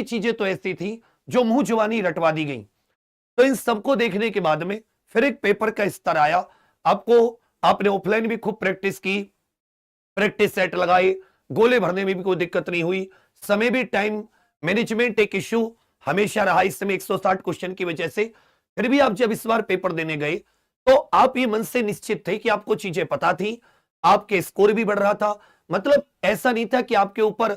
चीजें तो ऐसी थी जो मुंह जुबानी रटवा दी गई। तो इन सबको देखने के बाद में फिर एक पेपर का स्तर आया। आपने ऑफलाइन भी खूब प्रैक्टिस की, प्रैक्टिस सेट लगाए, गोले भरने में भी कोई दिक्कत नहीं हुई। समय भी, टाइम मैनेजमेंट एक इश्यू हमेशा रहा इस समय 160 क्वेश्चन की वजह से। फिर भी आप जब इस बार पेपर देने गए तो आप ये मन से निश्चित थे कि आपको चीजें पता थी, आपके स्कोर भी बढ़ रहा था। मतलब ऐसा नहीं था कि आपके ऊपर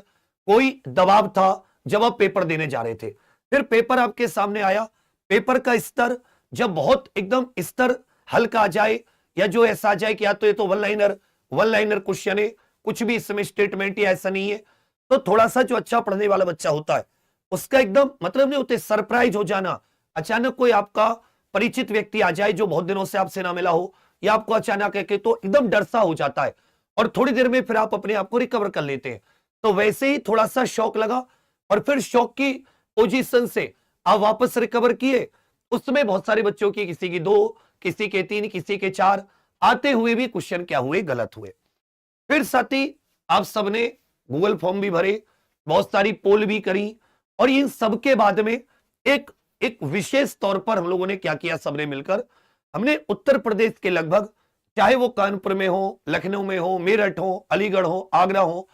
कोई दबाव था जब आप पेपर देने जा रहे थे। फिर पेपर आपके सामने आया, पेपर का स्तर जब बहुत एकदम स्तर हल्का आ जाए, या जो ऐसा आ जाए कि या तो ये तो वन लाइनर क्वेश्चन है, कुछ भी इसमें स्टेटमेंट या ऐसा नहीं है, तो थोड़ा सा जो अच्छा पढ़ने वाला बच्चा होता है उसका एकदम मतलब नहीं होते, सरप्राइज हो जाना। अचानक कोई आपका परिचित व्यक्ति आ जाए जो बहुत दिनों से आपसे ना मिला हो, या आपको अचानक है, तो एकदम डर सा हो जाता है और थोड़ी देर में फिर आप अपने आप को रिकवर कर लेते हैं। तो वैसे ही थोड़ा सा शॉक लगा और फिर शॉक की पोजीशन से आप वापस रिकवर किए। उसमें बहुत सारे बच्चों की, किसी की 2, किसी के 3, किसी के 4 आते हुए भी क्वेश्चन क्या हुए, गलत हुए। फिर साथ ही आप सबने गूगल फॉर्म भी भरे, बहुत सारी पोल भी करी, और इन सबके बाद में एक एक विशेष तौर पर हम लोगों ने क्या किया, सबने मिलकर हमने उत्तर प्रदेश के लगभग, चाहे वो कानपुर में हो, लखनऊ में हो, मेरठ हो, अलीगढ़ हो, आगरा हो,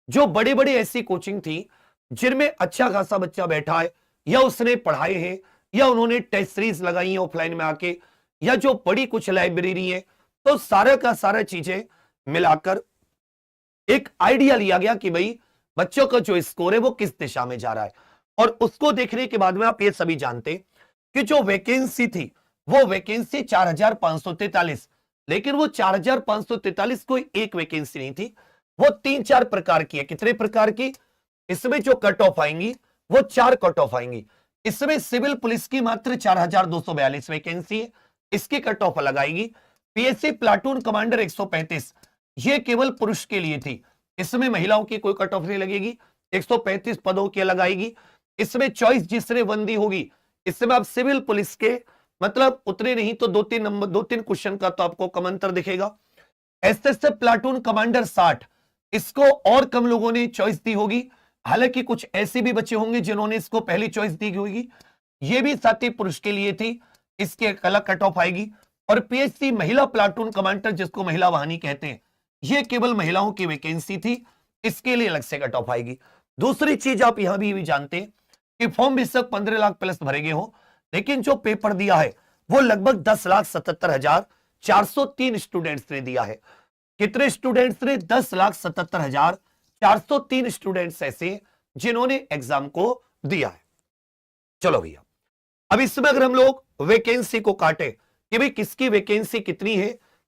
जो बड़े बड़े ऐसी कोचिंग थी जिनमें अच्छा खासा बच्चा बैठा है, या उसने पढ़ाए हैं, या उन्होंने टेस्ट सीरीज लगाई है ऑफलाइन में आके, या जो बड़ी कुछ लाइब्रेरी है, तो सारा का सारा चीजें मिलाकर एक आइडिया लिया गया कि भाई बच्चों का जो स्कोर है वो किस दिशा में जा रहा है। और उसको देखने के बाद में आप ये सभी जानते कि जो वैकेंसी थी वो वैकेंसी 4543, लेकिन वो 4543 कोई एक वैकेंसी नहीं थी, वो 3-4 प्रकार की है। कितने प्रकार की? इसमें जो कट ऑफ आएंगी वो 4 कट ऑफ आएंगी। इसमें सिविल पुलिस की मात्र 4242 वैकेंसी है, इसकी कट ऑफ अलग आएगी। पीएससी प्लाटून कमांडर 135, ये केवल पुरुष के लिए थी, इसमें महिलाओं की कोई कट ऑफ नहीं लगेगी, 135 पदों की अलग आएगी। इसमें चॉइस जिसने बंदी होगी, इसमें आप सिविल पुलिस के मतलब उतने नहीं तो 2-3 क्वेश्चन का तो आपको कम अंतर दिखेगा। एसएसएफ प्लाटून कमांडर 60, इसको और कम लोगों ने चॉइस दी होगी, हालांकि कुछ ऐसे भी बच्चे होंगे जिन्होंने इसको पहली चॉइस दी होगी। ये भी साथी पुरुष के लिए थी, इसके अलग कट ऑफ आएगी। और पीएचसी महिला प्लाटून कमांडर, जिसको महिला वाहिनी कहते हैं, ये केवल महिलाओं की वैकेंसी थी, इसके लिए अलग से कट ऑफ आएगी। दूसरी चीज आप यहां भी जानते हैं कि फॉर्म बेशक 15 लाख प्लस भरे गए हो, लेकिन जो पेपर दिया है वो लगभग 10,77,403 स्टूडेंट्स ने दिया है। कितने स्टूडेंट्स ने? 10,77,403 स्टूडेंट्स ऐसे जिन्होंने एग्जाम को दिया है। चलो भैया, अब इसमें अगर हम लोग वैकेंसी को काटे कि भाई किसकी वैकेंसी कितनी है,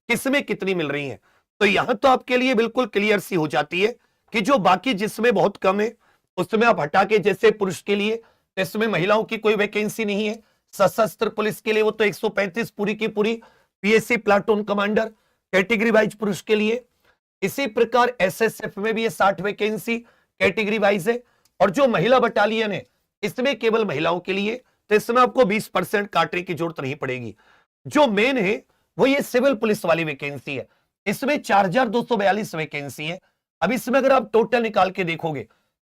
किसमें कितनी मिल रही है, तो यहां तो आपके लिए बिल्कुल क्लियर सी हो जाती है कि जो बाकी जिसमें बहुत कम है उसमें आप हटा के, जैसे पुरुष के लिए तो इसमें महिलाओं की कोई वैकेंसी नहीं है, सशस्त्र पुलिस के लिए वो तो 135 पूरी की पूरी, PSC platoon commander category wise पुरुष के लिए। इसी प्रकार एसएसएफ में भी ये 60 वैकेंसी कैटेगरी वाइज है, और जो महिला बटालियन है इसमें केवल महिलाओं के लिए, तो इसमें आपको 20% काटने की जरूरत नहीं पड़ेगी। जो मेन है वो ये सिविल पुलिस वाली वैकेंसी है, इसमें 4242 वैकेंसी है। अब इसमें अगर आप टोटल निकाल के देखोगे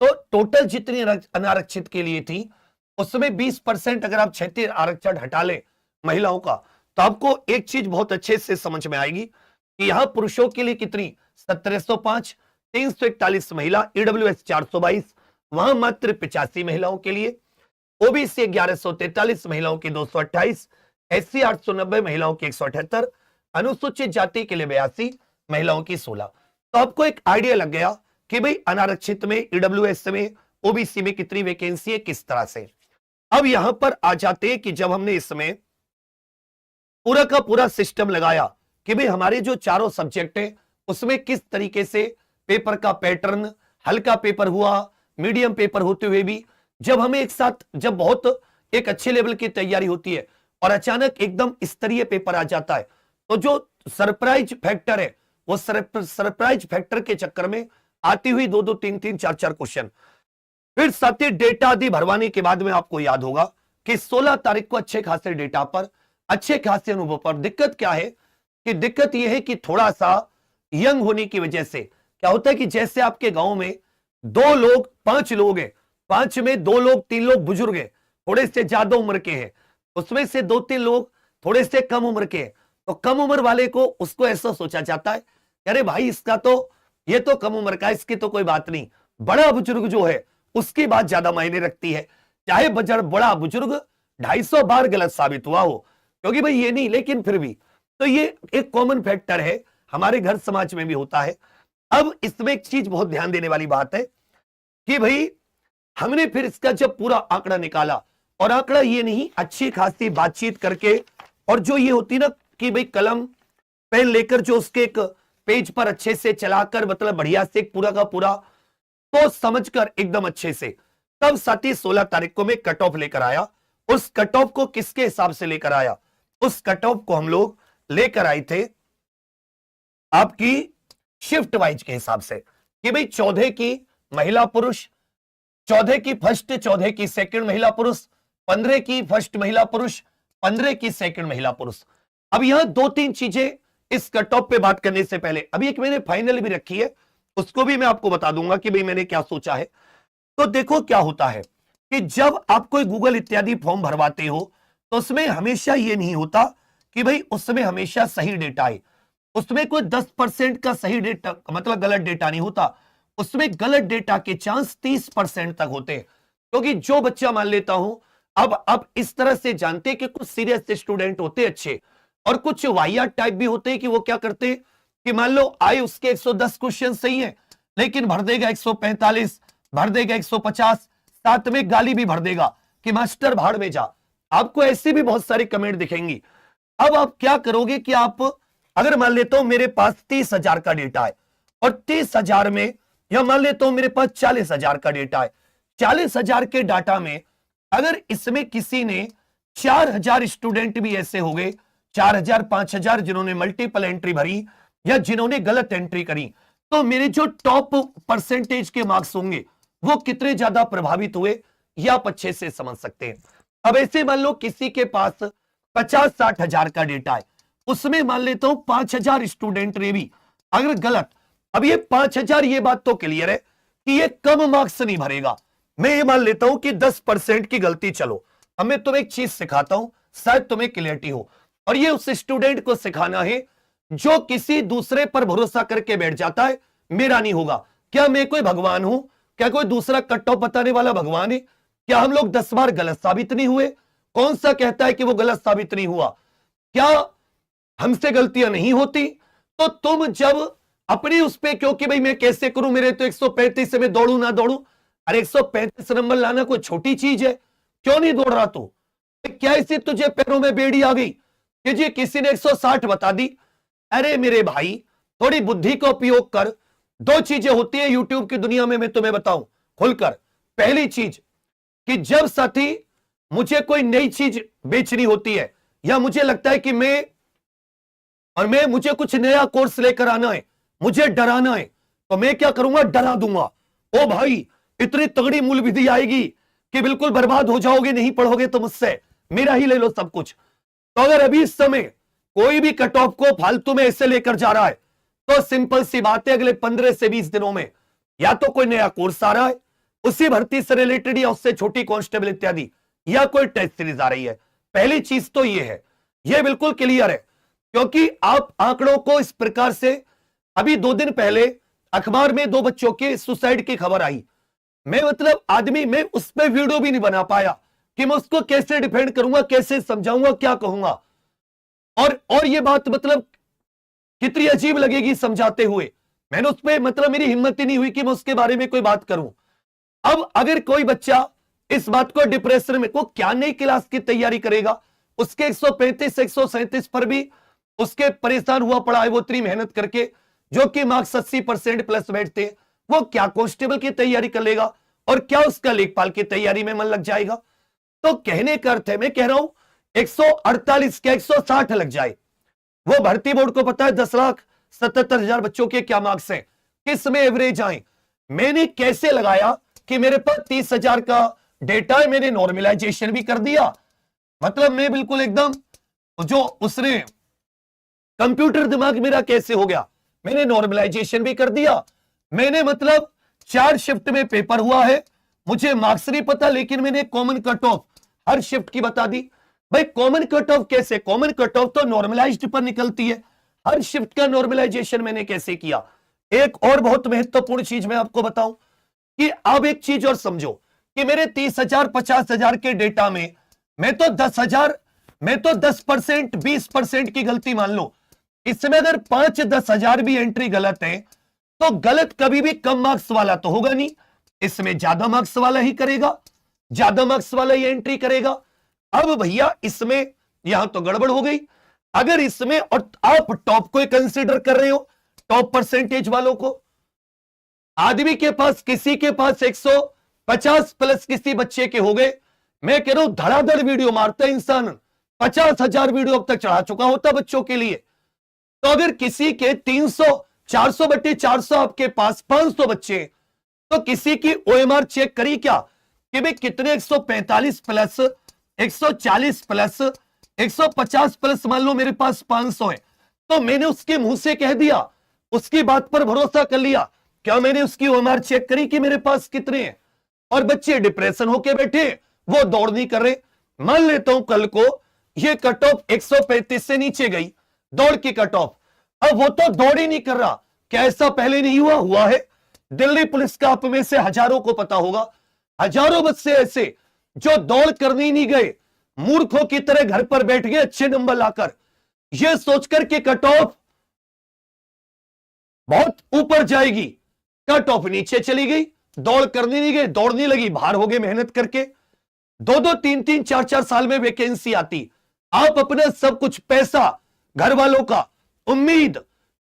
तो टोटल जितनी अनारक्षित के लिए थी उसमें 20% अगर आप क्षेत्रीय आरक्षण हटा ले महिलाओं का, तो आपको एक चीज बहुत अच्छे से समझ में आएगी कि यहां पुरुषों के लिए कितनी, 1705, 341 महिला, ईडब्ल्यूएस 422, वहां मात्र 85 महिलाओं के लिए, ओबीसी 1143 महिलाओं की 228, एससी 890 महिलाओं की 178, अनुसूचित जाति के लिए 82 महिलाओं की 16। तो आपको एक आइडिया लग गया कि भाई अनारक्षित में, ईडब्ल्यूएस में, ओबीसी में कितनी वैकेंसी है, किस तरह से। अब यहां पर आ जाते हैं कि जब हमने इसमें पूरा का पूरा सिस्टम लगाया कि भाई हमारे जो चारों सब्जेक्ट है उसमें किस तरीके से पेपर का पैटर्न, हल्का पेपर हुआ, मीडियम पेपर होते हुए भी जब हमें एक साथ, जब बहुत एक अच्छे लेवल की तैयारी होती है और अचानक एकदम स्तरीय पेपर आ जाता है, तो जो सरप्राइज फैक्टर है वो सरप्राइज फैक्टर के चक्कर में आती हुई 2-2, 3-3, 4-4 क्वेश्चन, फिर साथ ही डेटा आदि भरवाने के बाद में आपको याद होगा कि 16 तारीख को अच्छे खासे डेटा पर, अच्छे खासे अनुभव पर, दिक्कत क्या है कि दिक्कत यह है कि थोड़ा सा यंग होने की वजह से क्या होता है कि जैसे आपके गांव में 2 लोग 5 लोग हैं, 5 में 2 लोग 3 लोग बुजुर्ग हैं, थोड़े से ज्यादा उम्र के हैं, उसमें से 2-3 लोग थोड़े से कम उम्र के हैं। तो कम उम्र वाले को उसको ऐसा सोचा जाता है, अरे भाई इसका तो, ये तो कम उम्र का, इसकी तो कोई बात नहीं। बड़ा बुजुर्ग जो है उसकी बात ज्यादा मायने रखती है, चाहे बड़ा बुजुर्ग 250 बार गलत साबित हुआ हो, क्योंकि भाई ये नहीं, लेकिन फिर भी। तो ये एक कॉमन फैक्टर है, हमारे घर समाज में भी होता है। अब इसमें एक चीज बहुत ध्यान देने वाली बात है कि भाई हमने फिर इसका जब पूरा आंकड़ा निकाला, और आंकड़ा ये नहीं, अच्छी खासी बातचीत करके, और जो ये होती ना कि भाई कलम पेन लेकर जो उसके एक पेज पर अच्छे से चलाकर, मतलब बढ़िया से पूरा का पूरा तो समझकर एकदम अच्छे से, तब साथी 16 तारीख को मैं कट ऑफ लेकर आया। उस कट ऑफ को किसके हिसाब से लेकर आया? उस कट ऑफ को हम लोग लेकर आए थे आपकी शिफ्ट वाइज के हिसाब से, कि भाई 14 की महिला पुरुष, 14 की फर्स्ट, 14 की सेकंड महिला पुरुष, 15 की फर्स्ट महिला पुरुष, 15 की सेकंड महिला पुरुष। अब यहां 2-3 चीजें इस कट ऑफ पे बात करने से पहले, अभी एक मैंने फाइनल भी रखी है, उसको भी मैं आपको बता दूंगा कि भाई मैंने क्या सोचा है। तो देखो क्या होता है कि जब आप कोई गूगल इत्यादि फॉर्म भरवाते हो, तो उसमें हमेशा ये नहीं होता कि भाई उसमें हमेशा सही डेटा है। उसमें कोई 10% का सही डेटा, मतलब गलत डेटा नहीं होता, उसमें गलत डेटा के चांस 30% तक होते हैं। क्योंकि जो बच्चा, मान लेता हूं, अब इस तरह से जानते हैं कि कुछ सीरियस स्टूडेंट होते अच्छे, और कुछ वाहियात टाइप भी होते हैं कि वो क्या करते हैं कि मान लो आए उसके 110 क्वेश्चन सही है, लेकिन भर देगा 145, भर देगा 150, साथ में गाली भी भर देगा कि मास्टर भाड़ में जा। आपको ऐसी भी बहुत सारी कमेंट दिखेंगी। अब आप क्या करोगे कि आप, अगर मान लेता हूं मेरे पास 30,000 का डेटा है, और 30,000 में, या मान लेता हूं मेरे पास 40,000 का डेटा है, 40,000 के डाटा में अगर इसमें किसी ने 4,000 स्टूडेंट भी ऐसे हो गए, 4,000, 5,000 जिन्होंने मल्टीपल एंट्री भरी या जिन्होंने गलत एंट्री करी, तो मेरे जो टॉप परसेंटेज के मार्क्स होंगे वो कितने ज्यादा प्रभावित हुए, या आप अच्छे से समझ सकते हैं। अब ऐसे मान लो किसी के पास 50-60 हजार का डेटा है, उसमें मान लेता हूं 5,000 स्टूडेंट ने भी अगर गलत, अब ये 5,000, ये बात तो क्लियर है कि ये कम मार्क्स नहीं भरेगा। मैं ये मान लेता हूं कि 10% की गलती, चलो अब मैं तुम्हें एक चीज सिखाता हूं, शायद तुम्हें क्लियरिटी हो, और ये उस स्टूडेंट को सिखाना है जो किसी दूसरे पर भरोसा करके बैठ जाता है, मेरा नहीं होगा। क्या मैं कोई भगवान हूं? क्या कोई दूसरा कट ऑफ बताने वाला भगवान है? क्या हम लोग 10 बार गलत साबित नहीं हुए? कौन सा कहता है कि वो गलत साबित नहीं हुआ? क्या हमसे गलतियां नहीं होती? तो तुम जब अपनी उस पे, क्योंकि भाई मैं कैसे करूं, मेरे तो 135 से मैं दौड़ू ना दौड़ू, अरे 135 नंबर लाना कोई छोटी चीज है? क्यों नहीं दौड़ रहा तू? क्या इसी तुझे पैरों में बेड़ी आ गई कि जी किसी ने 160 बता दी? अरे मेरे भाई, थोड़ी बुद्धि का उपयोग कर। 2 चीजें होती है यूट्यूब की दुनिया में, मैं तुम्हें बताऊं खुलकर। पहली चीज कि जब साथी मुझे कोई नई चीज बेचनी होती है, या मुझे लगता है कि मुझे कुछ नया कोर्स लेकर आना है, मुझे डराना है, तो मैं क्या करूंगा? डरा दूंगा। ओ भाई, इतनी तगड़ी मूल विधि आएगी कि बिल्कुल बर्बाद हो जाओगे, नहीं पढ़ोगे तो मुझसे, मेरा ही ले लो सब कुछ। तो अगर अभी इस समय कोई भी कट ऑफ को फालतू में ऐसे लेकर जा रहा है, तो सिंपल सी बात है, अगले 15 से 20 दिनों में या तो कोई नया कोर्स आ रहा है उसी भर्ती से रिलेटेड, या उससे छोटी कांस्टेबल इत्यादि, या कोई टेस्ट सीरीज आ रही है। पहली चीज तो ये है, ये बिल्कुल क्लियर है, क्योंकि आप आंकड़ों को इस प्रकार से, अभी 2 दिन पहले अखबार में 2 बच्चों के सुसाइड की खबर आई। मैं मतलब आदमी, मैं उस पर वीडियो भी नहीं बना पाया कि मैं उसको कैसे डिफेंड करूंगा, कैसे समझाऊंगा, क्या कहूंगा। और ये बात मतलब कितनी अजीब लगेगी समझाते हुए, मैंने उस पर मतलब मेरी हिम्मत ही नहीं हुई कि मैं उसके बारे में कोई बात करूं। अब अगर कोई बच्चा इस बात को डिप्रेशन में, को क्या नई क्लास की तैयारी करेगा, उसके 135 137 पर भी उसके परेशान हुआ पड़ा है, वो इतनी मेहनत करके, जो कि मार्क्स 80% प्लस बैठते हैं, वो क्या कांस्टेबल की तैयारी कर लेगा, और क्या उसका लेखपाल की तैयारी में मन लग जाएगा? तो कहने का अर्थ है, मैं कह रहा हूं 148 क्या 160 लग जाए, वो भर्ती बोर्ड को पता है 10,77,000 बच्चों के क्या मार्क्स हैं, किस में एवरेज आए। मैंने कैसे लगाया कि मेरे पास 30,000 का डेटा है, मैंने नॉर्मलाइजेशन भी कर दिया, मतलब मैं बिल्कुल एकदम, जो उसने कंप्यूटर दिमाग मेरा कैसे हो गया, मैंने नॉर्मलाइजेशन भी कर दिया। मैंने मतलब 4 शिफ्ट में पेपर हुआ है, मुझे मार्क्स नहीं पता, लेकिन मैंने common cut of her shift की बता दी। भाई कॉमन कट ऑफ कैसे? कॉमन कट ऑफ तो नॉर्मलाइज्ड पर निकलती है, हर शिफ्ट का नॉर्मलाइजेशन मैंने कैसे किया। एक और बहुत महत्वपूर्ण चीज मैं आपको बताऊं कि अब एक चीज और समझो कि मेरे 30,000 50,000 के डेटा में मैं तो 10,000, मैं तो 10% 20% की गलती मान लो, इसमें अगर 5-10 हजार भी एंट्री गलत है तो गलत कभी भी कम मार्क्स वाला तो होगा नहीं, इसमें ज्यादा मार्क्स वाला ही करेगा, ज्यादा मार्क्स वाला ही एंट्री करेगा। अब भैया इसमें यहां तो गड़बड़ हो गई। अगर इसमें और आप टॉप को कंसीडर कर रहे हो, टॉप परसेंटेज वालों को, आदमी के पास किसी के पास 150 प्लस किसी बच्चे के हो गए, मैं कह रहा हूं धड़ाधड़ वीडियो मारता इंसान, 50,000 वीडियो अब तक चढ़ा चुका होता बच्चों के लिए। तो अगर किसी के 300 400/400 आपके पास 500 बच्चे, तो किसी की ओएमआर चेक करी क्या कि भाई कितने 145 प्लस 140 प्लस 150 प्लस, मान लो मेरे पास 500 है, तो मैंने उसके मुंह से कह दिया, उसकी बात पर भरोसा कर लिया, क्या मैंने उसकी ओएमआर चेक करी कि मेरे पास कितने हैं? और बच्चे डिप्रेशन होके बैठे, वो दौड़ नहीं कर रहे। मान लेता हूं कल को ये कट ऑफ 135 से नीचे गई दौड़ की कट ऑफ, अब वो तो दौड़ ही नहीं कर रहा। क्या ऐसा पहले नहीं हुआ? हुआ है। दिल्ली पुलिस का आप में से हजारों को पता होगा, हजारों बच्चे ऐसे जो दौड़ करने नहीं गए, मूर्खों की तरह घर पर बैठ गए अच्छे नंबर लाकर, यह सोचकर के कट ऑफ बहुत ऊपर जाएगी, कट ऑफ नीचे चली गई, दौड़ करने नहीं गए, दौड़ने लगी, बाहर हो गए मेहनत करके। 2-2 3-3 4-4 साल में वैकेंसी आती, आप अपना सब कुछ पैसा, घर वालों का, उम्मीद,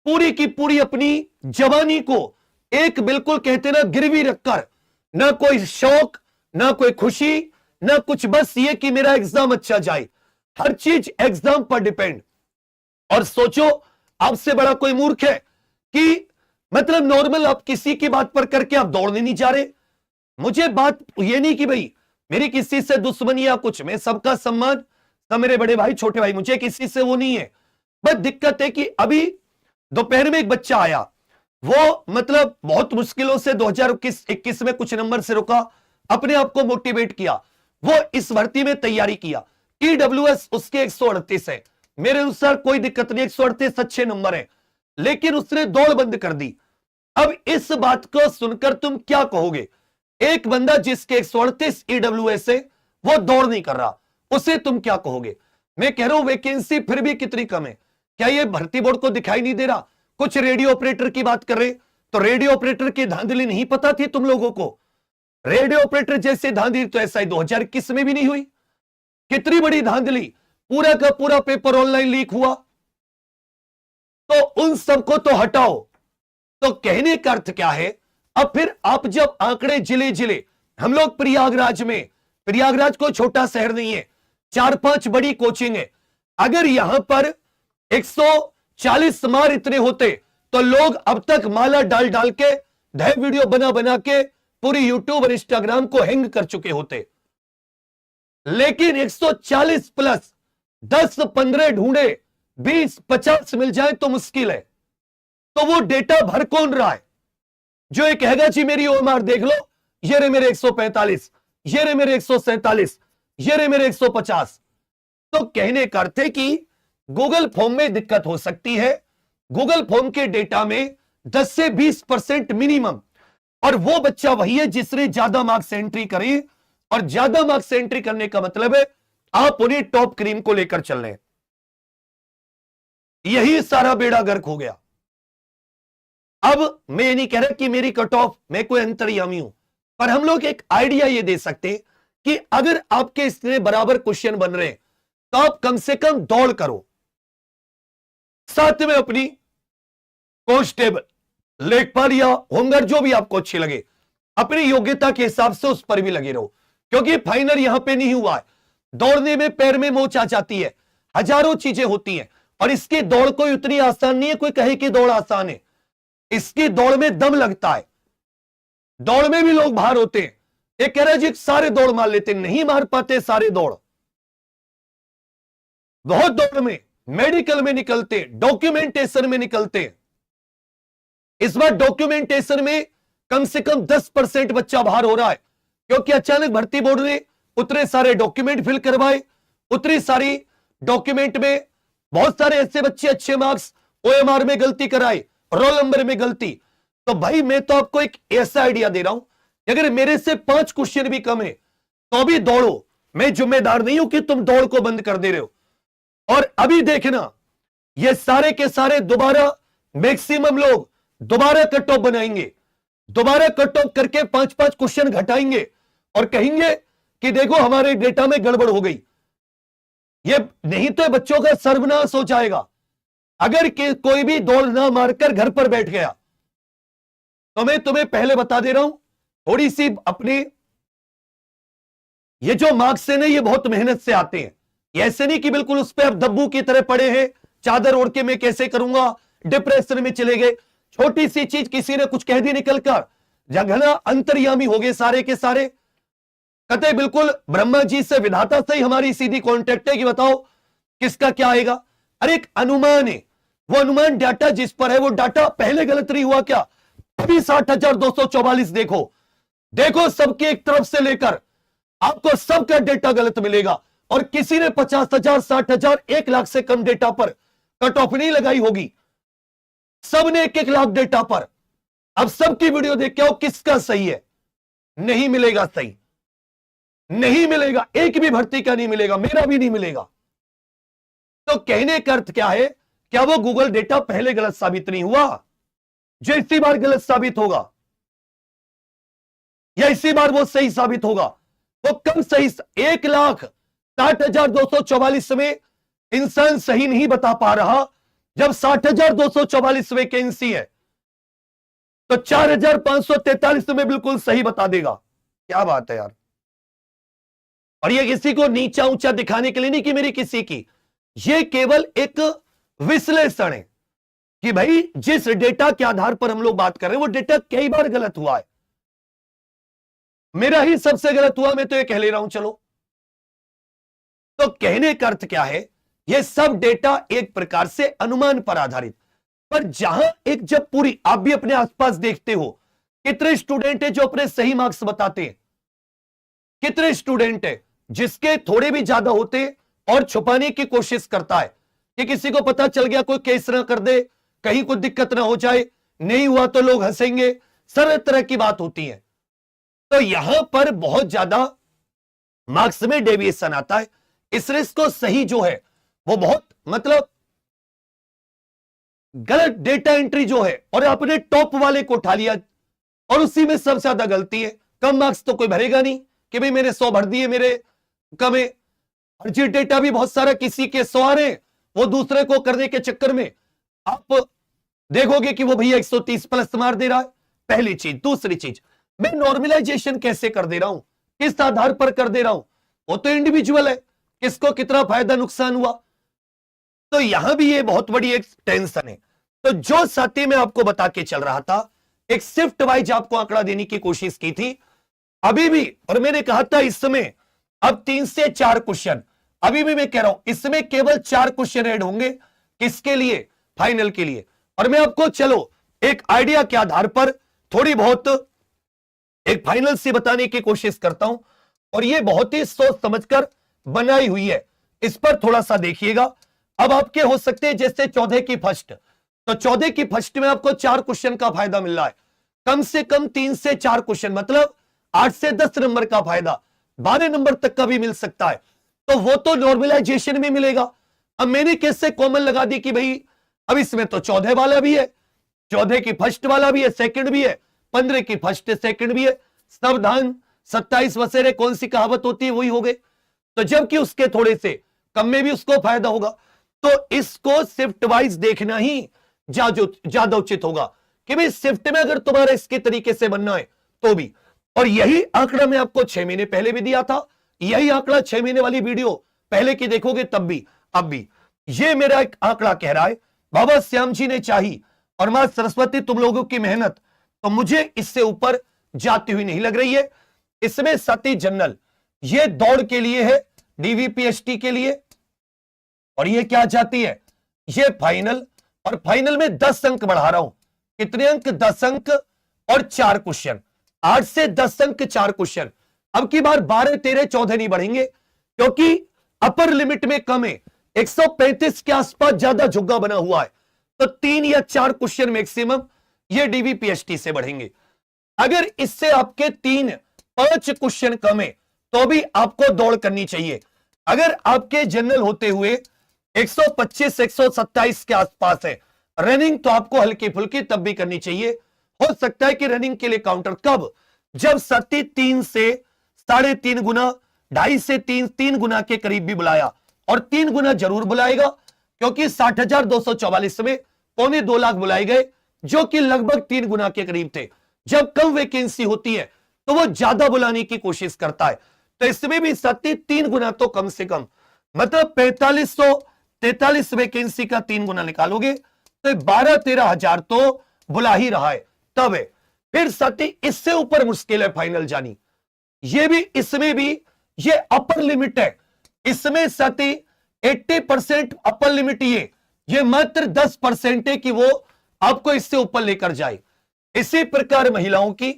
पूरी की पूरी अपनी जवानी को एक बिल्कुल कहते ना गिरवी रखकर, ना कोई शौक, ना कोई खुशी, ना कुछ, बस ये कि मेरा एग्जाम अच्छा जाए, हर चीज एग्जाम पर डिपेंड। और सोचो आपसे बड़ा कोई मूर्ख है कि मतलब नॉर्मल आप किसी की बात पर करके आप दौड़ने नहीं जा रहे। मुझे बात ये नहीं कि भाई मेरी किसी से दुश्मनी या कुछ, मैं सबका सम्मान, सब मेरे बड़े भाई छोटे भाई, मुझे किसी से वो नहीं है। बस दिक्कत है कि अभी दोपहर में एक बच्चा आया, वो मतलब बहुत मुश्किलों से 2021 में कुछ नंबर से रुका, अपने आप को मोटिवेट किया, वो इस भर्ती में तैयारी किया, ईडब्ल्यूएस उसके 138 है, मेरे अनुसार कोई दिक्कत नहीं, 138 अच्छे नंबर है, लेकिन उसने दौड़ बंद कर दी। अब इस बात को सुनकर तुम क्या कहोगे? एक बंदा जिसके 138 ईडब्ल्यूएस है वो दौड़ नहीं कर रहा, उसे तुम क्या कहोगे? मैं कह रहा हूं वैकेंसी फिर भी कितनी कम है, क्या ये भर्ती बोर्ड को दिखाई नहीं दे रहा? कुछ रेडियो ऑपरेटर की बात कर रहे, तो रेडियो ऑपरेटर की धांधली नहीं पता थी तुम लोगों को? रेडियो ऑपरेटर जैसे धांधली तो ऐसा ही 2021 में भी नहीं हुई। कितनी बड़ी धांधली, पूरा का पूरा पेपर ऑनलाइन लीक हुआ। तो उन सबको तो हटाओ। तो कहने का अर्थ क्या है? अब फिर आप जब आंकड़े जिले जिले, हम लोग प्रयागराज में, प्रयागराज को छोटा शहर नहीं है, 4-5 बड़ी कोचिंग है, अगर यहां पर 140 मार इतने होते तो लोग अब तक माला डाल डाल के धय वीडियो बना बना के पूरी यूट्यूब और इंस्टाग्राम को हैंग कर चुके होते। लेकिन 140 प्लस 10-15 ढूंढे, 20-50 मिल जाए तो मुश्किल है। तो वो डेटा भर कौन रहा है जो ये कहेगा जी मेरी ओएमआर देख लो, ये रे मेरे 145, ये रे मेरे 147, ये रे मेरे 150। तो कहने का अर्थ है कि गूगल फॉर्म में दिक्कत हो सकती है। गूगल फॉर्म के डेटा में 10 से 20% मिनिमम, और वो बच्चा वही है जिसने ज्यादा मार्क्स एंट्री करे, और ज्यादा मार्क्स एंट्री करने का मतलब है आप उन्हें टॉप क्रीम को लेकर चल रहे हैं। यही सारा बेड़ा गर्क हो गया। अब मैं ये नहीं कह रहा कि मेरी कट ऑफ, मैं कोई अंतर्यामी हूं, पर हम लोग एक आइडिया ये दे सकते हैं कि अगर आपके इसमें बराबर क्वेश्चन बन रहे हैं तो आप कम से कम दौड़ करो, साथ में अपनी कांस्टेबल, लेखपाल या होमगार्ड जो भी आपको अच्छी लगे, अपनी योग्यता के हिसाब से उस पर भी लगे रहो, क्योंकि फाइनल यहां पे नहीं हुआ है। दौड़ने में पैर में मोच आ जाती है, हजारों चीजें होती हैं, और इसकी दौड़ कोई उतनी आसान नहीं है कोई कहे कि दौड़ आसान है। इसकी दौड़ में दम लगता है, दौड़ में भी लोग बाहर होते हैं। एक कह रहे जी सारे दौड़ मार लेते, नहीं मार पाते सारे दौड़। बहुत दौड़ में, मेडिकल में निकलते, डॉक्यूमेंटेशन में निकलते। इस बार डॉक्यूमेंटेशन में कम से कम 10% बच्चा बाहर हो रहा है, क्योंकि अचानक भर्ती बोर्ड ने उतने सारे डॉक्यूमेंट फिल करवाए, उतनी सारी डॉक्यूमेंट में बहुत सारे ऐसे बच्चे अच्छे मार्क्स, ओएमआर में गलती कराए, रोल नंबर में गलती। तो भाई मैं तो आपको एक ऐसा आइडिया दे रहा हूं, अगर मेरे से 5 क्वेश्चन भी कम है तो भी दौड़ो, मैं जिम्मेदार नहीं हूं कि तुम दौड़ को बंद कर दे रहे हो। और अभी देखना, ये सारे के सारे दोबारा मैक्सिमम लोग दोबारा कट ऑफ बनाएंगे, दोबारा कट ऑफ करके 5-5 क्वेश्चन घटाएंगे और कहेंगे कि देखो हमारे डेटा में गड़बड़ हो गई। ये नहीं तो बच्चों का सर्वनाश हो जाएगा। अगर कोई भी दौड़ ना मारकर घर पर बैठ गया तो मैं तुम्हें पहले बता दे रहा हूं, थोड़ी सी अपनी ये जो मार्क्स है ना, ये बहुत मेहनत से आते हैं। ऐसे नहीं कि बिल्कुल उस पर अब दब्बू की तरह पड़े हैं, चादर ओढ़ के मैं कैसे करूंगा, डिप्रेशन में चले गए। छोटी सी चीज किसी ने कुछ कह दी निकलकर, जघना अंतर्यामी हो गए सारे के सारे। कतई बिल्कुल ब्रह्मा जी से, विधाता से ही हमारी सीधी कॉन्टेक्ट है कि बताओ किसका क्या आएगा। अरे एक अनुमान है, वो अनुमान डाटा जिस पर है वो डाटा पहले गलत नहीं हुआ क्या? अभी 60,244 देखो, देखो सबके एक तरफ से लेकर आपको सबका डेटा गलत मिलेगा। और किसी ने 50,000, 60,000, 1 लाख से कम डेटा पर कट ऑफ नहीं लगाई होगी, सबने 1-1 लाख डेटा पर। अब सबकी वीडियो देख के आओ किसका सही है। नहीं मिलेगा सही, नहीं मिलेगा, एक भी भर्ती का नहीं मिलेगा, मेरा भी नहीं मिलेगा। तो कहने का अर्थ क्या है? क्या वो गूगल डेटा पहले गलत साबित नहीं हुआ जो इसी बार गलत साबित होगा, या इसी बार वो सही साबित होगा? वो कम सही, 1,60,244 में इंसान सही नहीं बता पा रहा, जब 60,244 वैकेंसी है तो 4,543 में बिल्कुल सही बता देगा। क्या बात है यार। और ये किसी को नीचा ऊंचा दिखाने के लिए नहीं कि मेरी किसी की, ये केवल एक विश्लेषण है कि भाई जिस डेटा के आधार पर हम लोग बात कर रहे हैं वो डेटा कई बार गलत हुआ है। मेरा ही सबसे गलत हुआ, मैं तो ये कह ले रहा हूं। चलो, तो कहने का अर्थ क्या है? ये सब डेटा एक प्रकार से अनुमान पर आधारित, पर जहां एक जब पूरी, आप भी अपने आसपास देखते हो कितने स्टूडेंट है जो अपने सही मार्क्स बताते हैं, कितने स्टूडेंट है जिसके थोड़े भी ज्यादा होते और छुपाने की कोशिश करता है कि किसी को पता चल गया कोई केस ना कर दे, कहीं कोई दिक्कत ना हो जाए, नहीं हुआ तो लोग हंसेंगे, सारे तरह की बात होती है। तो यहां पर बहुत ज्यादा मार्क्स में डेविएशन आता है, इसलिए इसको सही जो है वो बहुत मतलब गलत डेटा एंट्री जो है, और आपने टॉप वाले को उठा लिया और उसी में सबसे ज्यादा गलती है। कम मार्क्स तो कोई भरेगा नहीं कि भाई मैंने 100 भर दिए, मेरे कम है। फर्जी डेटा भी बहुत सारा, किसी के 100 आ रहे हैं, वो दूसरे को करने के चक्कर में आप देखोगे कि वो भैया 130 प्लस मार दे रहा है। पहली चीज। दूसरी चीज, मैं नॉर्मलाइजेशन कैसे कर दे रहा हूं, किस आधार पर कर दे रहा हूं, वो तो इंडिविजुअल है, किसको कितना फायदा नुकसान हुआ। तो यहां भी ये बहुत बड़ी एक टेंशन है। तो जो साथी मैं आपको बता के चल रहा था, एक शिफ्ट वाइज आपको आंकड़ा देने की कोशिश की थी अभी भी, और मैंने कहा था इस समय अब 3 से 4 क्वेश्चन, अभी भी मैं कह रहा हूं इसमें केवल 4 क्वेश्चन ऐड होंगे। किसके लिए? फाइनल के लिए। और मैं आपको चलो एक आइडिया के आधार पर थोड़ी बहुत एक फाइनल से बताने की कोशिश करता हूं, और ये बहुत ही सोच समझकर बनाई हुई है, इस पर थोड़ा सा देखिएगा। अब आपके हो सकते हैं जैसे 14 की फर्स्ट, तो 14 की फर्स्ट में आपको 4 क्वेश्चन का फायदा मिल रहा है, कम से कम 3 से 4 क्वेश्चन, मतलब 8 से 10 नंबर का फायदा, 12 नंबर तक का भी मिल सकता है। तो वो तो नॉर्मलाइजेशन में मिलेगा। अब मैंने कैसे कॉमन लगा दी कि भाई अब इसमें तो 14 वाला भी है, 14 की फर्स्ट वाला भी है, सेकंड भी है, 15 की फर्स्ट सेकंड भी है, सावधान 27 वसेरे, कौन सी कहावत होती है, वही हो गए। तो जबकि उसके थोड़े से कम में भी उसको फायदा होगा। तो इसको शिफ्ट वाइज देखना ही ज्यादा उचित होगा कि भाई शिफ्ट में अगर तुम्हारा इसके तरीके से बनना है तो भी। और यही आंकड़ा मैं आपको 6 महीने पहले भी दिया था, यही आंकड़ा 6 महीने वाली वीडियो पहले की देखोगे तब भी, अब भी ये मेरा एक आंकड़ा कह रहा है। बाबा श्याम जी ने चाही और मां सरस्वती तुम लोगों की मेहनत, तो मुझे इससे ऊपर जाती हुई नहीं लग रही है। इसमें सती जनरल ये दौड़ के लिए है, डीवीपीएसटी के लिए, और ये क्या चाहती है, ये फाइनल, और फाइनल में 10 अंक बढ़ा रहा हूं। कितने अंक? 10 अंक और 4 क्वेश्चन, 8 से 10 अंक 4 क्वेश्चन। अब की बार 12, 13, 14 नहीं बढ़ेंगे, क्योंकि अपर लिमिट में कम है, 135 के आसपास ज्यादा झुग्गा बना हुआ है, तो 3 या 4 क्वेश्चन मैक्सिमम ये डीवीपीएसटी से बढ़ेंगे। अगर इससे आपके 3, 5 क्वेश्चन कम है तो भी आपको दौड़ करनी चाहिए। अगर आपके जनरल होते हुए 125, 127 के आसपास है रनिंग, तो आपको हल्की फुल्की तब भी करनी चाहिए। हो सकता है कि रनिंग के लिए काउंटर कब, जब सती 3 से 3.5 गुना, 2.5 से 3 गुना के करीब भी बुलाया, और 3 गुना जरूर बुलाएगा, क्योंकि 60,244 में 2.25 लाख बुलाए गए, जो कि लगभग 3 गुना के करीब थे। जब कम वैकेंसी होती है तो वो ज्यादा बुलाने की कोशिश करता है, तो इसमें भी सती 3 गुना तो कम से कम, मतलब 4543 वैकेंसी का 3 गुना निकालोगे तो 12-13 हजार तो बुला ही रहा है तब है। फिर सती इससे ऊपर मुश्किल है फाइनल जानी, ये भी, इसमें भी ये अपर लिमिट है, इसमें सती 80% अपर लिमिट, ये मात्र 10% है कि वो आपको इससे ऊपर लेकर जाए। इसी प्रकार महिलाओं की,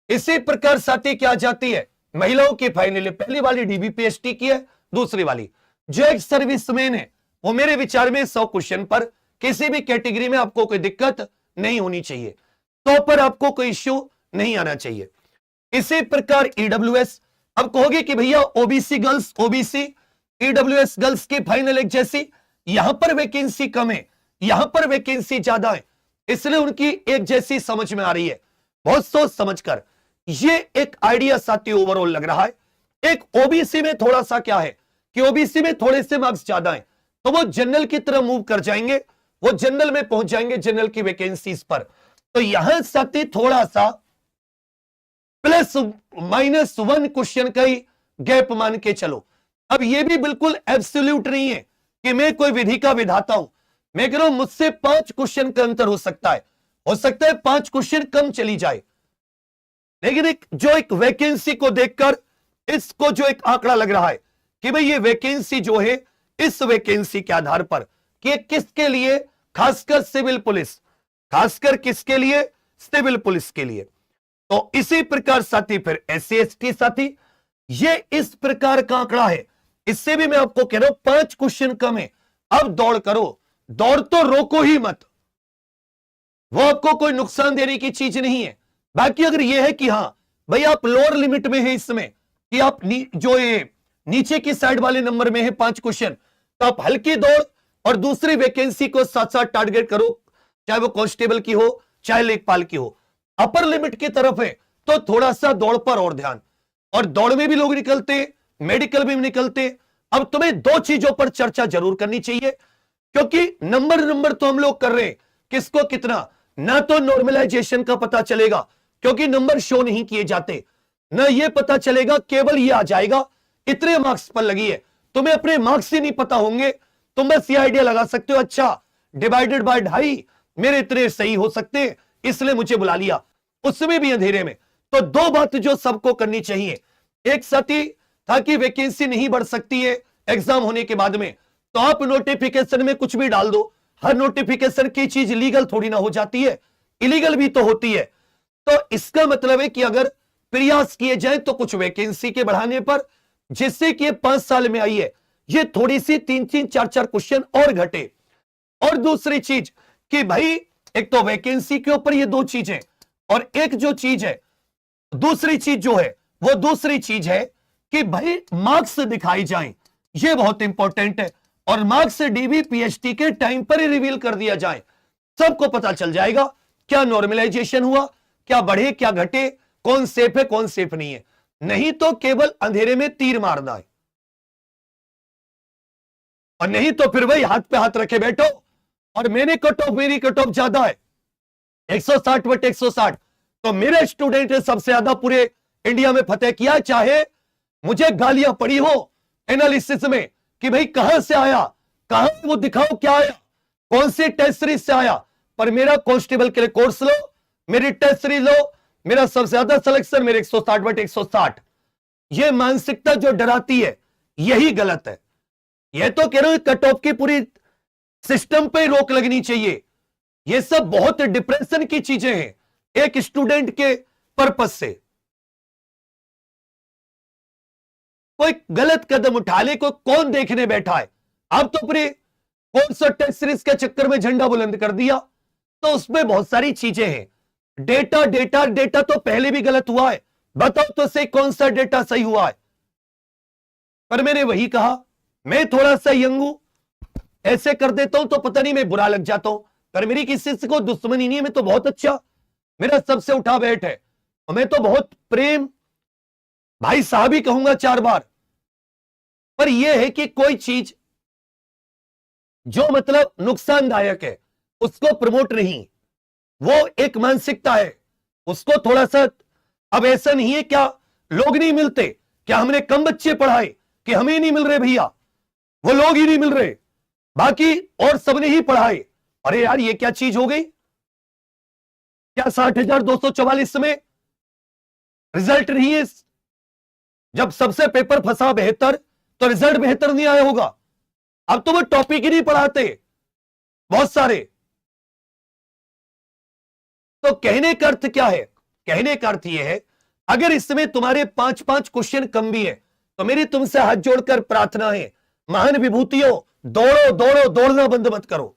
इसी प्रकार सती क्या जाती है महिलाओं की फाइनल, पहली वाली डीबीपीएसटी की है, दूसरी वाली जो एक सर्विसमैन है, वो मेरे विचार में 100 क्वेश्चन पर किसी भी कैटेगरी में आपको कोई दिक्कत नहीं होनी चाहिए, तो पर आपको कोई इश्यू नहीं आना चाहिए। इसी प्रकार ईडब्ल्यूएस, अब कहोगे कि भैया OBC girls, OBC EWS girls की फाइनल एक जैसी, यहां पर वैकेंसी कम है, यहां पर वैकेंसी ज्यादा है, इसलिए उनकी एक जैसी समझ में आ रही है। बहुत सोच समझकर ये एक आइडिया साथी ओवरऑल लग रहा है। एक ओबीसी में थोड़ा सा क्या है कि ओबीसी में थोड़े से मार्क्स ज्यादा हैं, तो वो जनरल की तरफ मूव कर जाएंगे, वो जनरल में पहुंच जाएंगे जनरल की वैकेंसीज पर, तो यहां साथी थोड़ा सा +-1 क्वेश्चन का ही गैप मान के चलो। अब ये भी बिल्कुल एब्सोल्यूट नहीं है कि मैं कोई विधि का विधाता हूं, मैं कह रहा हूं मुझसे 5 क्वेश्चन का अंतर हो सकता है, हो सकता है 5 क्वेश्चन कम चली जाए, लेकिन एक वैकेंसी को देखकर इसको जो एक आंकड़ा लग रहा है कि भाई ये वैकेंसी जो है, इस वैकेंसी के आधार पर कि किसके लिए, खासकर सिविल पुलिस, खासकर किसके लिए, सिविल पुलिस के लिए। तो इसी प्रकार साथी फिर एससी एसटी साथी, ये इस प्रकार का आंकड़ा है, इससे भी मैं आपको कह रहा हूं 5 क्वेश्चन कम है, अब दौड़ करो, दौड़ तो रोको ही मत, वो आपको कोई नुकसान देने की चीज नहीं है। बाकी अगर ये है कि हां भाई आप लोअर लिमिट में है इसमें, कि आप जो ये नीचे की साइड वाले नंबर में है 5 क्वेश्चन, तो आप हल्की दौड़ और दूसरी वैकेंसी को साथ साथ टारगेट करो, चाहे वो कांस्टेबल की हो चाहे लेखपाल की हो। अपर लिमिट की तरफ है तो थोड़ा सा दौड़ पर और ध्यान, और दौड़ में भी लोग निकलते, मेडिकल में भी निकलते। अब तुम्हें 2 चीजों पर चर्चा जरूर करनी चाहिए, क्योंकि नंबर तो हम लोग कर रहे हैं, किसको कितना, ना तो नॉर्मलाइजेशन का पता चलेगा क्योंकि नंबर शो नहीं किए जाते, ना ये पता चलेगा केवल ये आ जाएगा इतने मार्क्स पर लगी है, तुम्हें अपने मार्क्स ही नहीं पता होंगे, तुम बस ये आइडिया लगा सकते हो अच्छा डिवाइडेड बाय 2.5 मेरे इतने सही हो सकते हैं इसलिए मुझे बुला लिया, उसमें भी अंधेरे में। तो 2 बात जो सबको करनी चाहिए, एक साथी था कि वैकेंसी नहीं बढ़ सकती है एग्जाम होने के बाद में, तो आप नोटिफिकेशन में कुछ भी डाल दो, हर नोटिफिकेशन की चीज लीगल थोड़ी ना हो जाती है, इलीगल भी तो होती है। तो इसका मतलब है कि अगर प्रयास किए जाए तो कुछ वैकेंसी के बढ़ाने पर, जिससे कि 5 साल में आई है, ये थोड़ी सी 3-3, 4-4 क्वेश्चन और घटे। और दूसरी चीज कि भाई एक तो वैकेंसी के ऊपर ये 2 चीजें, और एक जो चीज है, दूसरी चीज जो है वो दूसरी चीज है कि भाई मार्क्स दिखाई जाएं, ये बहुत इंपॉर्टेंट है, और मार्क्स डीबीपीएसटी के टाइम पर ही रिवील कर दिया जाए, सबको पता चल जाएगा क्या नॉर्मलाइजेशन हुआ, क्या बढ़े क्या घटे, कौन सेफ है कौन सेफ नहीं है। नहीं तो केवल अंधेरे में तीर मारना है, और नहीं तो फिर वही हाथ पे हाथ रखे बैठो, और मेरी कट ऑफ ज्यादा है 160/160, तो मेरे स्टूडेंट ने सबसे ज्यादा पूरे इंडिया में फतेह किया, चाहे मुझे गालियां पड़ी हो एनालिसिस में कि भाई कहां से आया, कहां वो दिखाओ क्या आया, कौन सी टेस्ट सीरीज से आया, पर मेरा कांस्टेबल के लिए कोर्स लो, मेरी टेस्ट सीरीज लो, मेरा सबसे ज्यादा सिलेक्शन मेरे 160/160। ये मानसिकता जो डराती है यही गलत है। यह तो कह रहा हूं कट ऑफ की पूरी सिस्टम पे रोक लगनी चाहिए, ये सब बहुत डिप्रेशन की चीजें हैं एक स्टूडेंट के पर्पस से। कोई गलत कदम उठा ले, कोई कौन देखने बैठा है। आप तो पूरे कौन सा टेस्ट सीरीज के चक्कर में झंडा बुलंद कर दिया, तो उसमें बहुत सारी चीजें हैं। डेटा डेटा डेटा तो पहले भी गलत हुआ है, बताओ तो सही कौन सा डेटा सही हुआ है। पर मैंने वही कहा, मैं थोड़ा सा यंग हूं, ऐसे कर देता हूं तो पता नहीं मैं बुरा लग जाता हूं, पर मेरी किसी से कोई दुश्मनी नहीं है। मैं तो बहुत अच्छा, मेरा सबसे उठा बैठ है, और मैं तो बहुत प्रेम भाई साहब ही कहूंगा 4 बार। पर यह है कि कोई चीज जो मतलब नुकसानदायक है उसको प्रमोट नहीं, वो एक मानसिकता है, उसको थोड़ा सा। अब ऐसा नहीं है क्या लोग नहीं मिलते, क्या हमने कम बच्चे पढ़ाए कि हमें नहीं मिल रहे भैया, वो लोग ही नहीं मिल रहे, बाकी और सबने ही पढ़ाए। अरे यार ये क्या चीज हो गई, क्या 60,244 में रिजल्ट नहीं है? जब सबसे पेपर फंसा बेहतर तो रिजल्ट बेहतर नहीं आया होगा। अब तो वो टॉपिक ही नहीं पढ़ाते बहुत सारे। तो कहने का अर्थ क्या है, कहने का अर्थ यह है, अगर इसमें तुम्हारे 5-5 क्वेश्चन कम भी है तो मेरी तुमसे हाथ जोड़कर प्रार्थना है, महान विभूतियों दौड़ो दौड़ो, दौड़ना बंद मत करो,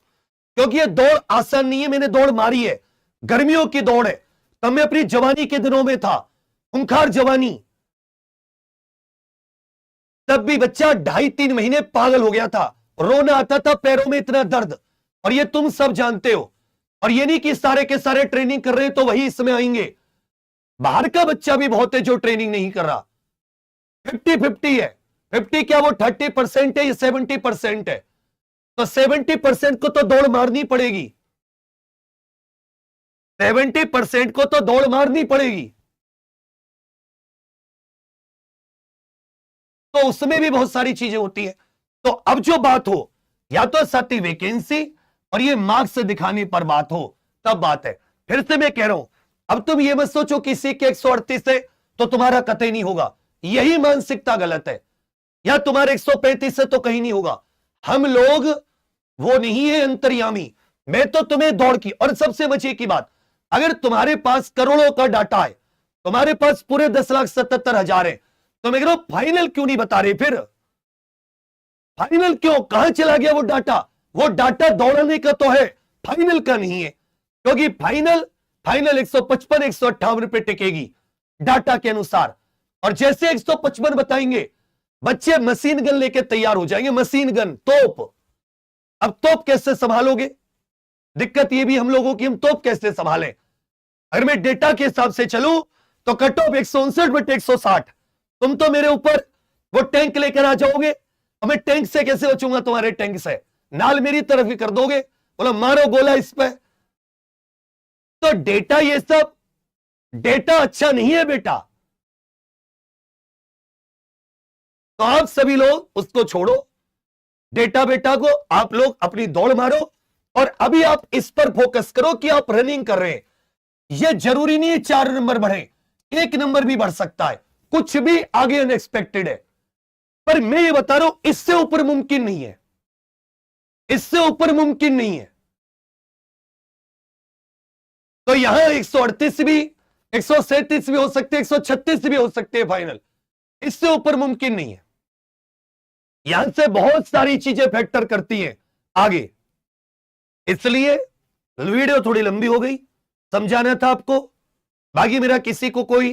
क्योंकि ये दौड़ आसान नहीं है। मैंने दौड़ मारी है, गर्मियों की दौड़ है, तब मैं अपनी जवानी के दिनों में था, खूंखार जवानी, तब भी बच्चा 2.5-3 महीने पागल हो गया था, रोना आता था, पैरों में इतना दर्द, और ये तुम सब जानते हो। और ये नहीं कि सारे के सारे ट्रेनिंग कर रहे हैं तो वही इसमें आएंगे, बाहर का बच्चा भी बहुत है जो ट्रेनिंग नहीं कर रहा। 50-50 है, 50 क्या वो 30% है या 70% है, तो 70% को तो दौड़ मारनी पड़ेगी, 70% को तो दौड़ मारनी पड़ेगी। तो उसमें भी बहुत सारी चीजें होती है। तो अब जो बात हो, या तो सत्य वैकेंसी और ये मार्क्स दिखाने पर बात हो, तब बात है। फिर से मैं कह रहा हूं, अब तुम ये मत सोचो किसी के 138 है तो तुम्हारा कतई नहीं होगा, यही मानसिकता गलत है, या तुम्हारे 135 से तो कहीं नहीं होगा। हम लोग वो नहीं है अंतर्यामी। मैं तो तुम्हें दौड़ की, और सबसे मजे की बात, अगर तुम्हारे पास करोड़ों का डाटा है, तुम्हारे पास पूरे 10,77,000 है, तो मैं कह रहा हूं फाइनल क्यों नहीं बता रहे? फिर फाइनल क्यों, कहां चला गया वो डाटा? वो डाटा दौड़ने का तो है, फाइनल का नहीं है, क्योंकि फाइनल 155-158 पे टिकेगी डाटा के अनुसार। और जैसे 155 बताएंगे, बच्चे मशीन गन लेके तैयार हो जाएंगे, मशीन गन, तोप। अब तोप कैसे संभालोगे? दिक्कत ये भी हम लोगों की, हम तोप कैसे संभालें? अगर मैं डेटा के हिसाब से चलूं तो कट ऑफ 159/160, तुम तो मेरे ऊपर वो टैंक लेकर आ जाओगे, और मैं टैंक से कैसे बचूंगा? तुम्हारे टैंक से नाल मेरी तरफ ही कर दोगे, बोला मारो गोला इस पे। तो डेटा, ये सब डेटा अच्छा नहीं है बेटा। तो आप सभी लोग उसको छोड़ो, डेटा बेटा को आप लोग अपनी दौड़ मारो, और अभी आप इस पर फोकस करो कि आप रनिंग कर रहे हैं। यह जरूरी नहीं है 4 नंबर बढ़े, 1 नंबर भी बढ़ सकता है, कुछ भी आगे अनएक्सपेक्टेड है। पर मैं ये बता रहा हूं, इससे ऊपर मुमकिन नहीं है, इससे ऊपर मुमकिन नहीं है। तो यहां 138 भी, 137 भी हो सकते, 136 भी हो सकते हैं फाइनल, इससे ऊपर मुमकिन नहीं है। यहां से बहुत सारी चीजें फैक्टर करती हैं आगे, इसलिए वीडियो थोड़ी लंबी हो गई, समझाना था आपको। बाकी मेरा किसी को कोई